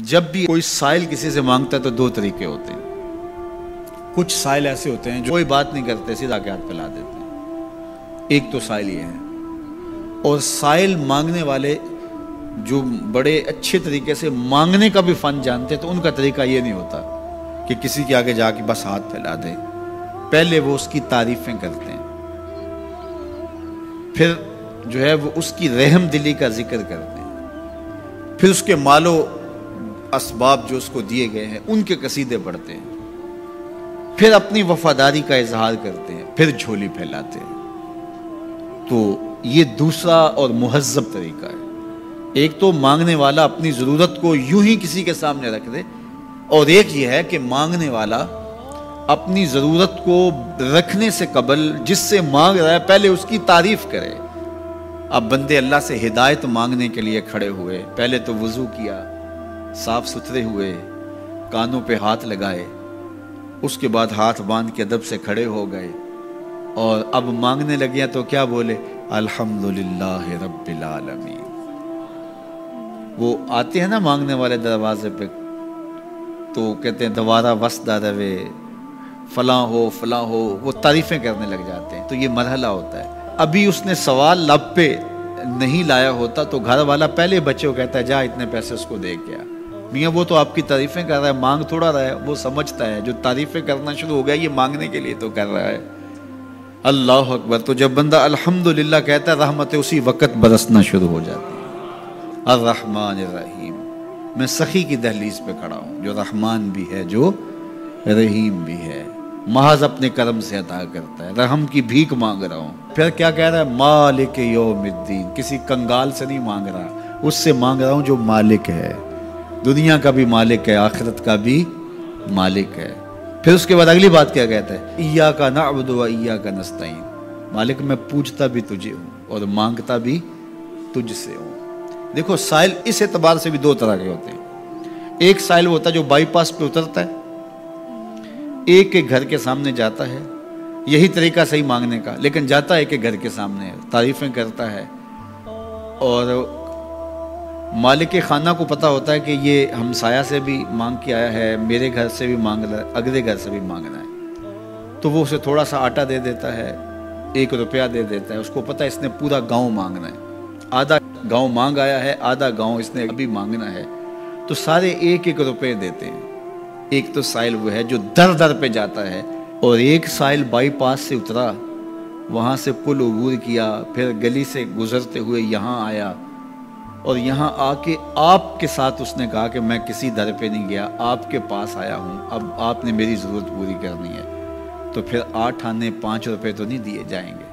جب بھی کوئی سائل کسی سے مانگتا ہے تو دو طریقے ہوتے ہیں۔ کچھ سائل ایسے ہوتے ہیں جو کوئی بات نہیں کرتے، سیدھا کے ہاتھ پھیلا دیتے ہیں، ایک تو سائل یہ ہے۔ اور سائل مانگنے والے جو بڑے اچھے طریقے سے مانگنے کا بھی فن جانتے ہیں تو ان کا طریقہ یہ نہیں ہوتا کہ کسی کے آگے جا کے بس ہاتھ پھیلا دے، پہلے وہ اس کی تعریفیں کرتے ہیں، پھر جو ہے وہ اس کی رحم دلی کا ذکر کرتے ہیں، پھر اس کے مال و اسباب جو اس کو دیے گئے ہیں ان کے قصیدے پڑھتے ہیں، پھر اپنی وفاداری کا اظہار کرتے ہیں، پھر جھولی پھیلاتے ہیں۔ تو یہ دوسرا اور مہذب طریقہ ہے۔ ایک تو مانگنے والا اپنی ضرورت کو یوں ہی کسی کے سامنے رکھ دے، اور ایک یہ ہے کہ مانگنے والا اپنی ضرورت کو رکھنے سے قبل جس سے مانگ رہا ہے پہلے اس کی تعریف کرے۔ اب بندے اللہ سے ہدایت مانگنے کے لیے کھڑے ہوئے، پہلے تو وضو کیا، صاف ستھرے ہوئے، کانوں پہ ہاتھ لگائے، اس کے بعد ہاتھ باندھ کے ادب سے کھڑے ہو گئے، اور اب مانگنے لگے تو کیا بولے؟ الحمدللہ رب العالمین۔ وہ آتے ہیں نا مانگنے والے دروازے پہ تو کہتے ہیں دوبارہ وسدہ روے، فلاں ہو فلاں ہو، وہ تعریفیں کرنے لگ جاتے ہیں۔ تو یہ مرحلہ ہوتا ہے۔ ابھی اس نے سوال لب پہ نہیں لایا ہوتا تو گھر والا پہلے بچے کو کہتا ہے جا اتنے پیسے اس کو دے گیا۔ میاں وہ تو آپ کی تعریفیں کر رہا ہے، مانگ تھوڑا رہا ہے۔ وہ سمجھتا ہے جو تعریفیں کرنا شروع ہو گیا یہ مانگنے کے لیے تو کر رہا ہے۔ اللہ اکبر۔ تو جب بندہ الحمدللہ کہتا ہے رحمتیں اسی وقت برسنا شروع ہو جاتی ہیں۔ الرحمن الرحیم۔ میں سخی کی دہلیز پہ کھڑا ہوں جو رحمان بھی ہے جو رحیم بھی ہے، محض اپنے کرم سے عطا کرتا ہے، رحم کی بھیک مانگ رہا ہوں۔ پھر کیا کہہ رہا ہے؟ مالک یوم الدین۔ کسی کنگال سے نہیں مانگ رہا، اس سے مانگ رہا ہوں جو مالک ہے، دنیا کا بھی مالک ہے، آخرت کا بھی مالک ہے۔ پھر اس کے بعد اگلی بات کیا کہتا ہے؟ ایاک نعبد و ایاک نستعین۔ مالک میں پوجتا بھی تجھے ہوں اور مانگتا بھی تجھ سے ہوں۔ دیکھو سائل اس اعتبار سے بھی دو طرح کے ہوتے ہیں۔ ایک سائل ہوتا ہے جو بائی پاس پہ اترتا ہے، ایک کے گھر کے سامنے جاتا ہے، یہی طریقہ صحیح مانگنے کا، لیکن جاتا ہے کہ گھر کے سامنے تعریفیں کرتا ہے، اور مالک خانہ کو پتہ ہوتا ہے کہ یہ ہمسایہ سے بھی مانگ کے آیا ہے، میرے گھر سے بھی مانگ رہا ہے، اگلے گھر سے بھی مانگنا ہے، تو وہ اسے تھوڑا سا آٹا دے دیتا ہے، 1 روپیہ دے دیتا ہے۔ اس کو پتہ ہے اس نے پورا گاؤں مانگنا ہے، آدھا گاؤں مانگ آیا ہے، آدھا گاؤں اس نے ابھی مانگنا ہے، تو سارے 1 روپے دیتے ہیں۔ ایک تو سائل وہ ہے جو در در پہ جاتا ہے، اور ایک سائل بائی پاس سے اترا، وہاں سے پل عبور کیا، پھر گلی سے گزرتے ہوئے یہاں آیا، اور یہاں آ کے آپ کے ساتھ اس نے کہا کہ میں کسی در پہ نہیں گیا، آپ کے پاس آیا ہوں، اب آپ نے میری ضرورت پوری کرنی ہے، تو پھر 8 آنے 5 روپے تو نہیں دیے جائیں گے،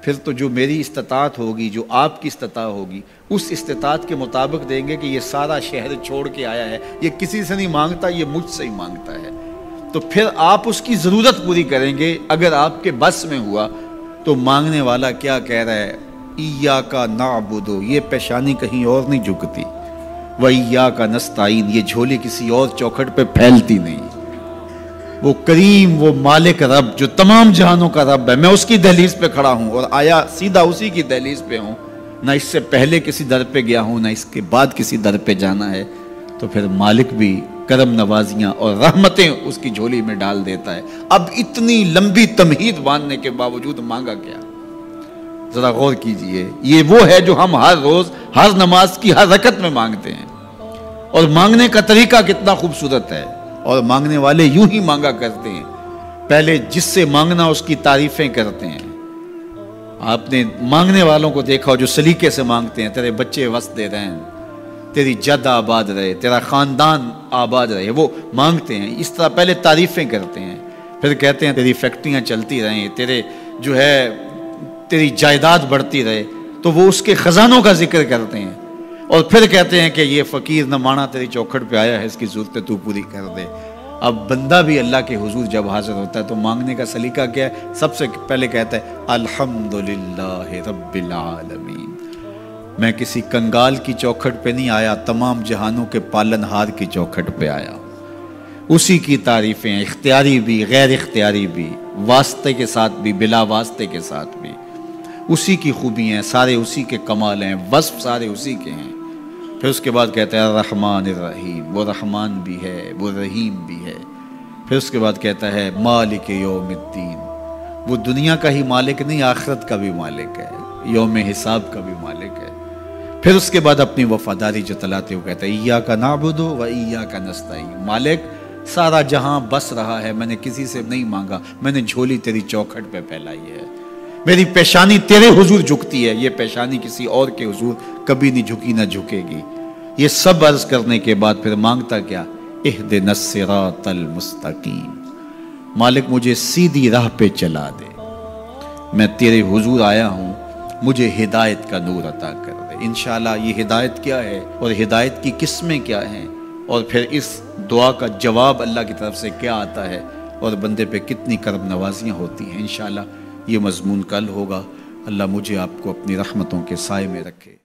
پھر تو جو میری استطاعت ہوگی، جو آپ کی استطاعت ہوگی، اس استطاعت کے مطابق دیں گے کہ یہ سارا شہر چھوڑ کے آیا ہے، یہ کسی سے نہیں مانگتا، یہ مجھ سے ہی مانگتا ہے، تو پھر آپ اس کی ضرورت پوری کریں گے۔ اگر آپ کے بس میں ہوا تو مانگنے والا کیا کہہ رہا ہے؟ ایاک نعبد، یہ پیشانی کہیں اور نہیں جھکتی، و ایاک نستعین، یہ جھولی کسی اور چوکھٹ پہ پھیلتی نہیں۔ وہ کریم، وہ مالک رب جو تمام جہانوں کا رب ہے، میں اس کی دہلیز پہ کھڑا ہوں اور آیا سیدھا اسی کی دہلیز پہ ہوں، نہ اس سے پہلے کسی در پہ گیا ہوں، نہ اس کے بعد کسی در پہ جانا ہے، تو پھر مالک بھی کرم نوازیاں اور رحمتیں اس کی جھولی میں ڈال دیتا ہے۔ اب اتنی لمبی تمہید باندھنے کے باوجود مانگا کیا؟ ذرا غور کیجئے۔ یہ وہ ہے جو ہم ہر روز ہر نماز کی ہر رکعت میں مانگتے ہیں، اور مانگنے کا طریقہ کتنا خوبصورت ہے، اور مانگنے والے یوں ہی مانگا کرتے ہیں۔ پہلے جس سے مانگنا اس کی تعریفیں کرتے ہیں۔ آپ نے مانگنے والوں کو دیکھا جو سلیقے سے مانگتے ہیں، تیرے بچے وسدے رہیں، تیری جد آباد رہے، تیرا خاندان آباد رہے، وہ مانگتے ہیں اس طرح، پہلے تعریفیں کرتے ہیں، پھر کہتے ہیں تیری فیکٹریاں چلتی رہیں، تیرے جو ہے تیری جائیداد بڑھتی رہے، تو وہ اس کے خزانوں کا ذکر کرتے ہیں، اور پھر کہتے ہیں کہ یہ فقیر نمانہ تیری چوکھٹ پہ آیا ہے، اس کی ضرورتیں تو پوری کر دے۔ اب بندہ بھی اللہ کے حضور جب حاضر ہوتا ہے تو مانگنے کا سلیقہ کیا ہے؟ سب سے پہلے کہتا ہے الحمدللہ رب العالمین، میں کسی کنگال کی چوکھٹ پہ نہیں آیا، تمام جہانوں کے پالن ہار کی چوکھٹ پہ آیا۔ اسی کی تعریفیں اختیاری بھی غیر اختیاری بھی، واسطے کے ساتھ بھی بلا واسطے کے ساتھ بھی، اسی کی خوبی ہیں، سارے اسی کے کمال ہیں، وصف سارے اسی کے ہیں۔ پھر اس کے بعد کہتا ہے الرحمن الرحیم، وہ رحمان بھی ہے وہ رحیم بھی ہے۔ پھر اس کے بعد کہتا ہے مالک یوم الدین، وہ دنیا کا ہی مالک نہیں، آخرت کا بھی مالک ہے، یوم حساب کا بھی مالک ہے۔ پھر اس کے بعد اپنی وفاداری جتلاتے ہوئے کہتا ہے ایاک نعبد و ایاک نستعین، مالک سارا جہاں بس رہا ہے، میں نے کسی سے نہیں مانگا، میں نے جھولی تیری چوکھٹ پہ پھیلائی ہے، میری پیشانی تیرے حضور جھکتی ہے، یہ پیشانی کسی اور کے حضور کبھی نہیں جھکی نہ جھکے گی۔ یہ سب عرض کرنے کے بعد پھر مانگتا کیا؟ اہدنا الصراط المستقیم، مالک مجھے سیدھی راہ پہ چلا دے، میں تیرے حضور آیا ہوں، مجھے ہدایت کا نور عطا کر دے۔ انشاءاللہ یہ ہدایت کیا ہے اور ہدایت کی قسمیں کیا ہیں، اور پھر اس دعا کا جواب اللہ کی طرف سے کیا آتا ہے، اور بندے پہ کتنی کرم نوازیاں ہوتی ہیں، انشاءاللہ یہ مضمون کل ہوگا۔ اللہ مجھے آپ کو اپنی رحمتوں کے سائے میں رکھے۔